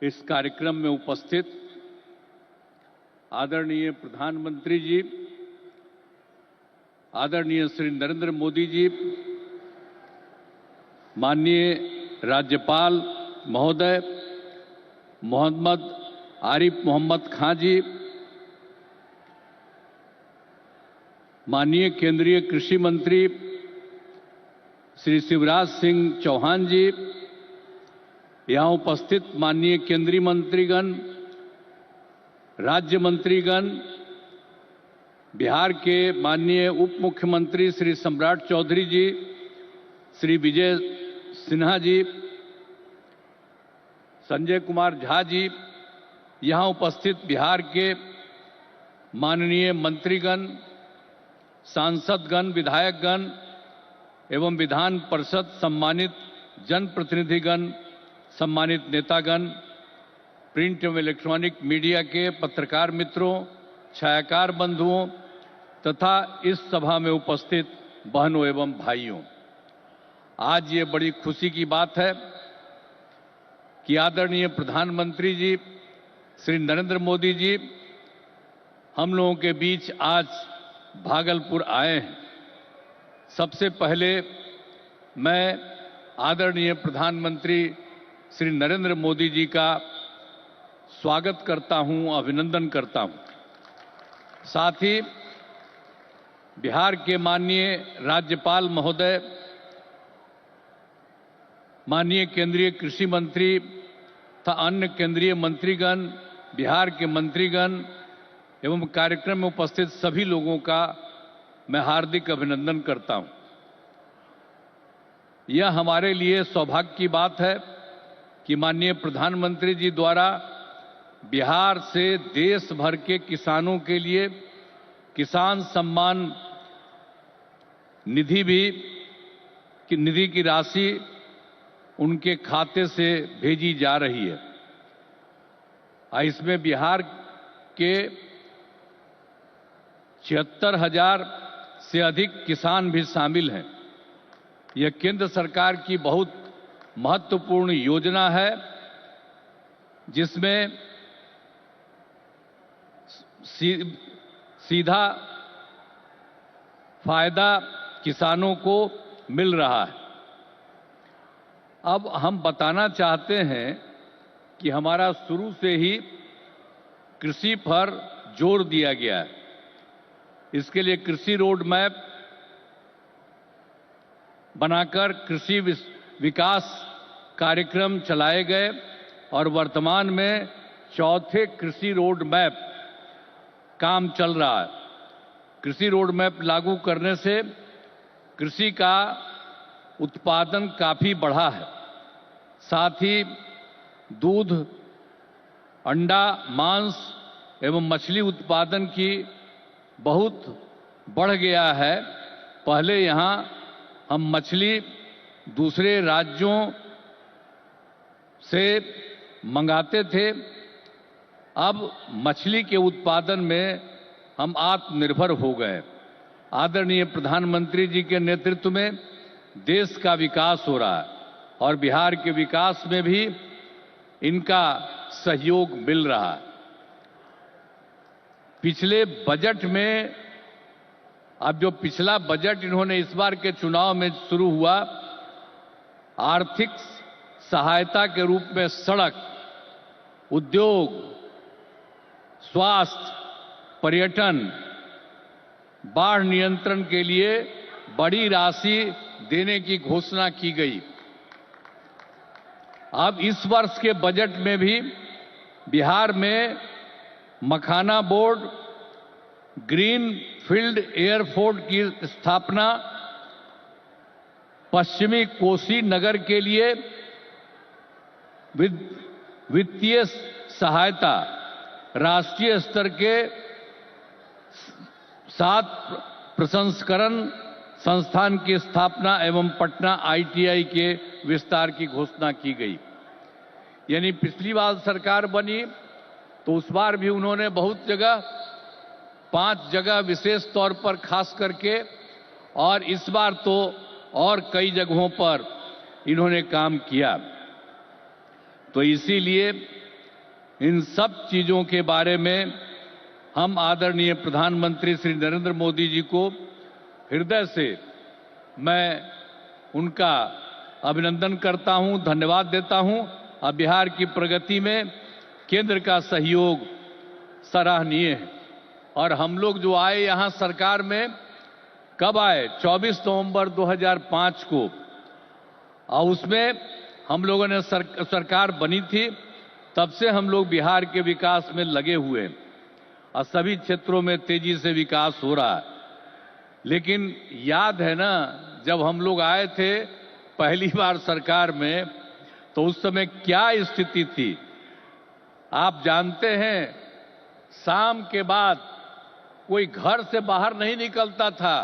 इस कार्यक्रम में उपस्थित आदरणीय प्रधानमंत्री जी, आदरणीय श्री नरेंद्र मोदी जी, माननीय राज्यपाल महोदय मोहम्मद आरिफ मोहम्मद खां जी, माननीय केंद्रीय कृषि मंत्री श्री शिवराज सिंह चौहान जी, यहाँ उपस्थित माननीय केंद्रीय मंत्रीगण, राज्य मंत्रीगण, बिहार के माननीय उप मुख्यमंत्री श्री सम्राट चौधरी जी, श्री विजय सिन्हा जी, संजय कुमार झा जी, यहाँ उपस्थित बिहार के माननीय मंत्रीगण, सांसदगण, विधायकगण एवं विधान परिषद सम्मानित जनप्रतिनिधिगण, सम्मानित नेतागण, प्रिंट एवं इलेक्ट्रॉनिक मीडिया के पत्रकार मित्रों, छायाकार बंधुओं तथा इस सभा में उपस्थित बहनों एवं भाइयों, आज ये बड़ी खुशी की बात है कि आदरणीय प्रधानमंत्री जी श्री नरेंद्र मोदी जी हम लोगों के बीच आज भागलपुर आए हैं। सबसे पहले मैं आदरणीय प्रधानमंत्री श्री नरेंद्र मोदी जी का स्वागत करता हूं, अभिनंदन करता हूं। साथ ही बिहार के माननीय राज्यपाल महोदय, माननीय केंद्रीय कृषि मंत्री तथा अन्य केंद्रीय मंत्रीगण, बिहार के मंत्रीगण एवं कार्यक्रम में उपस्थित सभी लोगों का मैं हार्दिक अभिनंदन करता हूं। यह हमारे लिए सौभाग्य की बात है कि माननीय प्रधानमंत्री जी द्वारा बिहार से देश भर के किसानों के लिए किसान सम्मान निधि की राशि उनके खाते से भेजी जा रही है। इसमें बिहार के 76,000 से अधिक किसान भी शामिल हैं। यह केंद्र सरकार की बहुत महत्वपूर्ण योजना है, जिसमें सीधा फायदा किसानों को मिल रहा है। अब हम बताना चाहते हैं कि हमारा शुरू से ही कृषि पर जोर दिया गया है। इसके लिए कृषि रोड मैप बनाकर कृषि विकास कार्यक्रम चलाए गए और वर्तमान में चौथे कृषि रोड मैप काम चल रहा है। कृषि रोड मैप लागू करने से कृषि का उत्पादन काफी बढ़ा है। साथ ही दूध, अंडा, मांस एवं मछली उत्पादन की बहुत बढ़ गया है। पहले यहाँ हम मछली दूसरे राज्यों से मंगाते थे, अब मछली के उत्पादन में हम आत्मनिर्भर हो गए। आदरणीय प्रधानमंत्री जी के नेतृत्व में देश का विकास हो रहा है और बिहार के विकास में भी इनका सहयोग मिल रहा है। पिछले बजट में, अब जो पिछला बजट इन्होंने इस बार के चुनाव में शुरू हुआ, आर्थिक सहायता के रूप में सड़क, उद्योग, स्वास्थ्य, पर्यटन, बाढ़ नियंत्रण के लिए बड़ी राशि देने की घोषणा की गई। अब इस वर्ष के बजट में भी बिहार में मखाना बोर्ड, ग्रीन फील्ड एयरपोर्ट की स्थापना, पश्चिमी कोसी नगर के लिए वित्तीय सहायता, राष्ट्रीय स्तर के 7 प्रसंस्करण संस्थान की स्थापना एवं पटना ITI के विस्तार की घोषणा की गई। यानी पिछली बार सरकार बनी तो उस बार भी उन्होंने बहुत जगह, 5 जगह विशेष तौर पर खास करके, और इस बार तो और कई जगहों पर इन्होंने काम किया। तो इसीलिए इन सब चीजों के बारे में हम आदरणीय प्रधानमंत्री श्री नरेंद्र मोदी जी को हृदय से मैं उनका अभिनंदन करता हूं, धन्यवाद देता हूं। और बिहार की प्रगति में केंद्र का सहयोग सराहनीय है। और हम लोग जो आए यहां सरकार में, कब आए? 24 नवंबर 2005 को, और उसमें हम लोगों ने सरकार बनी थी। तब से हम लोग बिहार के विकास में लगे हुए हैं और सभी क्षेत्रों में तेजी से विकास हो रहा है। लेकिन याद है ना, जब हम लोग आए थे पहली बार सरकार में, तो उस समय क्या स्थिति थी आप जानते हैं। शाम के बाद कोई घर से बाहर नहीं निकलता था,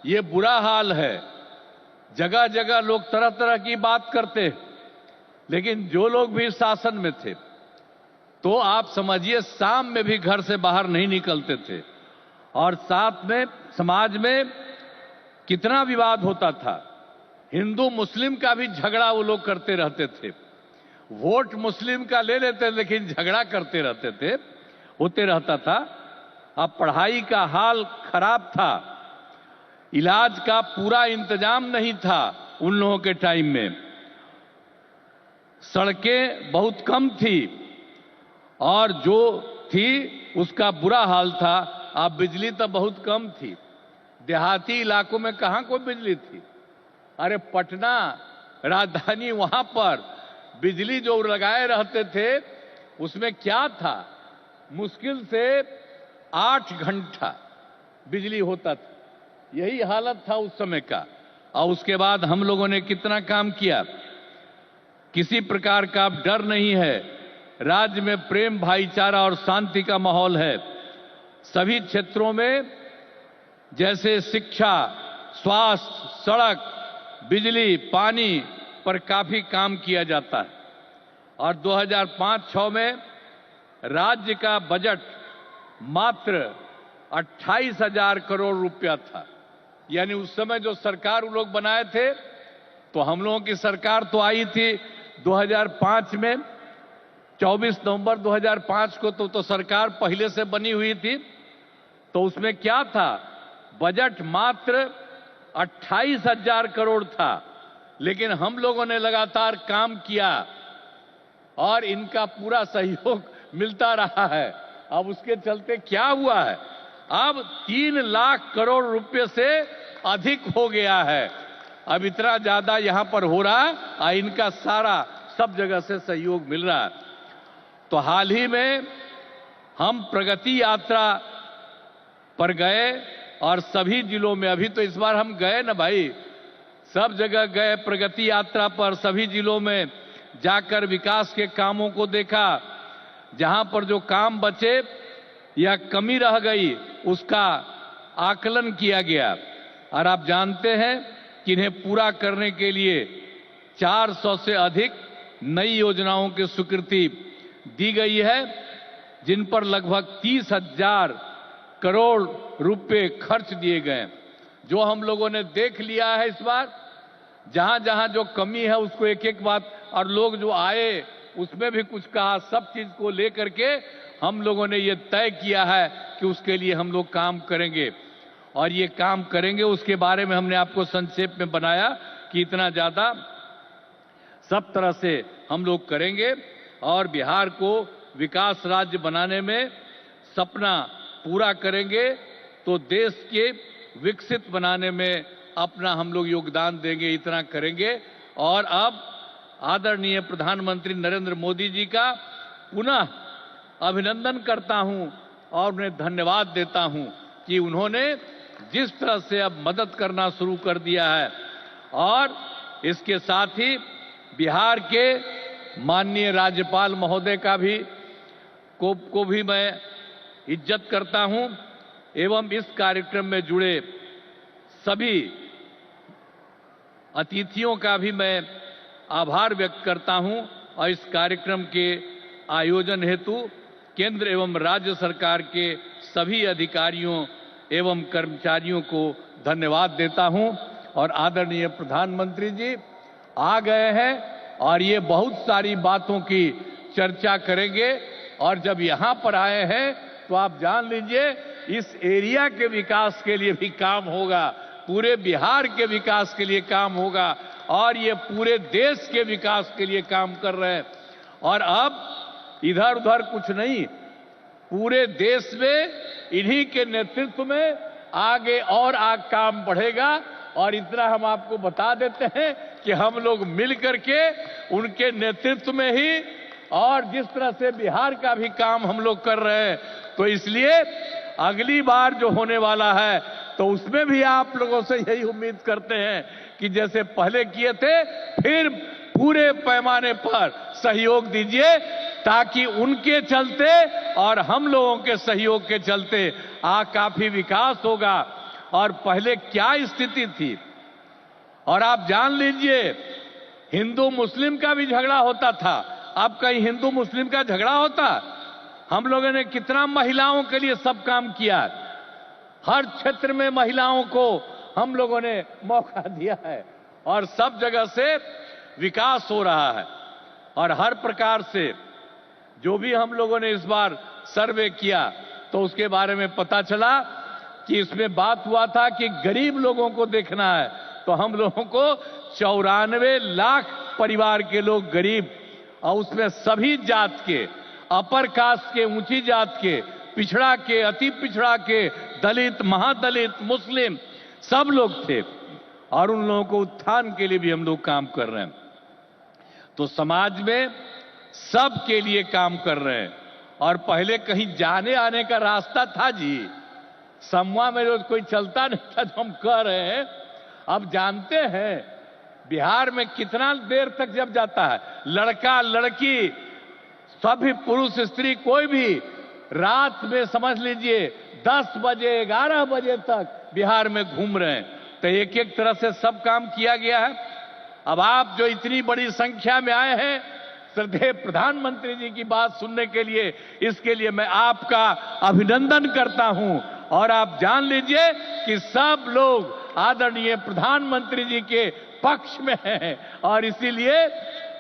ये बुरा हाल है। जगह जगह लोग तरह तरह की बात करते, लेकिन जो लोग भी शासन में थे, तो आप समझिए शाम में भी घर से बाहर नहीं निकलते थे। और साथ में समाज में कितना विवाद होता था। हिंदू मुस्लिम का भी झगड़ा वो लोग करते रहते थे। वोट मुस्लिम का ले लेते, लेकिन झगड़ा करते रहते थे, होते रहता था। अब पढ़ाई का हाल खराब था, इलाज का पूरा इंतजाम नहीं था उन लोगों के टाइम में, सड़कें बहुत कम थी और जो थी उसका बुरा हाल था। अब बिजली तो बहुत कम थी, देहाती इलाकों में कहां कोई बिजली थी। अरे पटना राजधानी, वहां पर बिजली जो लगाए रहते थे उसमें क्या था, मुश्किल से 8 घंटा बिजली होता था। यही हालत था उस समय का। और उसके बाद हम लोगों ने कितना काम किया, किसी प्रकार का डर नहीं है। राज्य में प्रेम, भाईचारा और शांति का माहौल है। सभी क्षेत्रों में जैसे शिक्षा, स्वास्थ्य, सड़क, बिजली, पानी पर काफी काम किया जाता है। और 2005-06 में राज्य का बजट मात्र 28,000 करोड़ रुपया था। यानी उस समय जो सरकार वो लोग बनाए थे, तो हम लोगों की सरकार तो आई थी 2005 में, 24 नवंबर 2005 को तो सरकार पहले से बनी हुई थी। तो उसमें क्या था, बजट मात्र 28,000 करोड़ था। लेकिन हम लोगों ने लगातार काम किया और इनका पूरा सहयोग मिलता रहा है। अब उसके चलते क्या हुआ है, अब 3 लाख करोड़ रुपए से अधिक हो गया है। अब इतना ज्यादा यहां पर हो रहा है और इनका सारा सब जगह से सहयोग मिल रहा है। तो हाल ही में हम प्रगति यात्रा पर गए और सभी जिलों में, अभी तो इस बार हम गए ना भाई, सब जगह गए प्रगति यात्रा पर, सभी जिलों में जाकर विकास के कामों को देखा। जहां पर जो काम बचे या कमी रह गई उसका आकलन किया गया। और आप जानते हैं कि इन्हें पूरा करने के लिए 400 से अधिक नई योजनाओं की स्वीकृति दी गई है, जिन पर लगभग 30,000 करोड़ रुपए खर्च दिए गए। जो हम लोगों ने देख लिया है इस बार, जहां जहां जो कमी है उसको एक एक बात, और लोग जो आए उसमें भी कुछ कहा, सब चीज को लेकर के हम लोगों ने ये तय किया है कि उसके लिए हम लोग काम करेंगे। और ये काम करेंगे उसके बारे में हमने आपको संक्षेप में बनाया कि इतना ज्यादा सब तरह से हम लोग करेंगे और बिहार को विकास राज्य बनाने में सपना पूरा करेंगे। तो देश के विकसित बनाने में अपना हम लोग योगदान देंगे, इतना करेंगे। और अब आदरणीय प्रधानमंत्री नरेंद्र मोदी जी का पुनः अभिनंदन करता हूं और उन्हें धन्यवाद देता हूं कि उन्होंने जिस तरह से अब मदद करना शुरू कर दिया है। और इसके साथ ही बिहार के माननीय राज्यपाल महोदय का भी को भी मैं इज्जत करता हूं एवं इस कार्यक्रम में जुड़े सभी अतिथियों का भी मैं आभार व्यक्त करता हूं। और इस कार्यक्रम के आयोजन हेतु केंद्र एवं राज्य सरकार के सभी अधिकारियों एवं कर्मचारियों को धन्यवाद देता हूं। और आदरणीय प्रधानमंत्री जी आ गए हैं और ये बहुत सारी बातों की चर्चा करेंगे। और जब यहां पर आए हैं तो आप जान लीजिए इस एरिया के विकास के लिए भी काम होगा, पूरे बिहार के विकास के लिए काम होगा और ये पूरे देश के विकास के लिए काम कर रहे हैं। और अब इधर उधर कुछ नहीं, पूरे देश में इन्हीं के नेतृत्व में आगे और काम बढ़ेगा। और इतना हम आपको बता देते हैं कि हम लोग मिल करके उनके नेतृत्व में ही और जिस तरह से बिहार का भी काम हम लोग कर रहे हैं, तो इसलिए अगली बार जो होने वाला है तो उसमें भी आप लोगों से यही उम्मीद करते हैं कि जैसे पहले किए थे फिर पूरे पैमाने पर सहयोग दीजिए, ताकि उनके चलते और हम लोगों के सहयोग के चलते काफी विकास होगा। और पहले क्या स्थिति थी, और आप जान लीजिए हिंदू मुस्लिम का भी झगड़ा होता था, अब कहीं हिंदू मुस्लिम का झगड़ा होता? हम लोगों ने कितना महिलाओं के लिए सब काम किया, हर क्षेत्र में महिलाओं को हम लोगों ने मौका दिया है और सब जगह से विकास हो रहा है। और हर प्रकार से जो भी हम लोगों ने इस बार सर्वे किया तो उसके बारे में पता चला कि इसमें बात हुआ था कि गरीब लोगों को देखना है, तो हम लोगों को 94 लाख परिवार के लोग गरीब, और उसमें सभी जात के, अपर कास्ट के, ऊंची जात के, पिछड़ा के, अति पिछड़ा के, दलित, महादलित, मुस्लिम, सब लोग थे और उन लोगों को उत्थान के लिए भी हम लोग काम कर रहे हैं। तो समाज में सब के लिए काम कर रहे हैं। और पहले कहीं जाने आने का रास्ता था जी, समूह में रोज कोई चलता नहीं था, तो हम कह रहे हैं अब जानते हैं बिहार में कितना देर तक जब जाता है, लड़का लड़की सभी पुरुष स्त्री कोई भी रात में समझ लीजिए 10 बजे 11 बजे तक बिहार में घूम रहे हैं। तो एक एक तरह से सब काम किया गया है। अब आप जो इतनी बड़ी संख्या में आए हैं श्रद्धेय प्रधानमंत्री जी की बात सुनने के लिए, इसके लिए मैं आपका अभिनंदन करता हूं। और आप जान लीजिए कि सब लोग आदरणीय प्रधानमंत्री जी के पक्ष में हैं और इसीलिए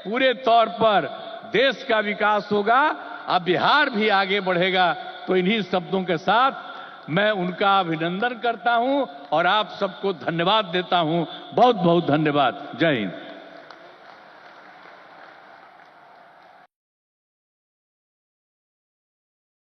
पूरे तौर पर देश का विकास होगा, अब बिहार भी आगे बढ़ेगा। तो इन्हीं शब्दों के साथ मैं उनका अभिनंदन करता हूं और आप सबको धन्यवाद देता हूं। बहुत बहुत धन्यवाद। जय हिंद।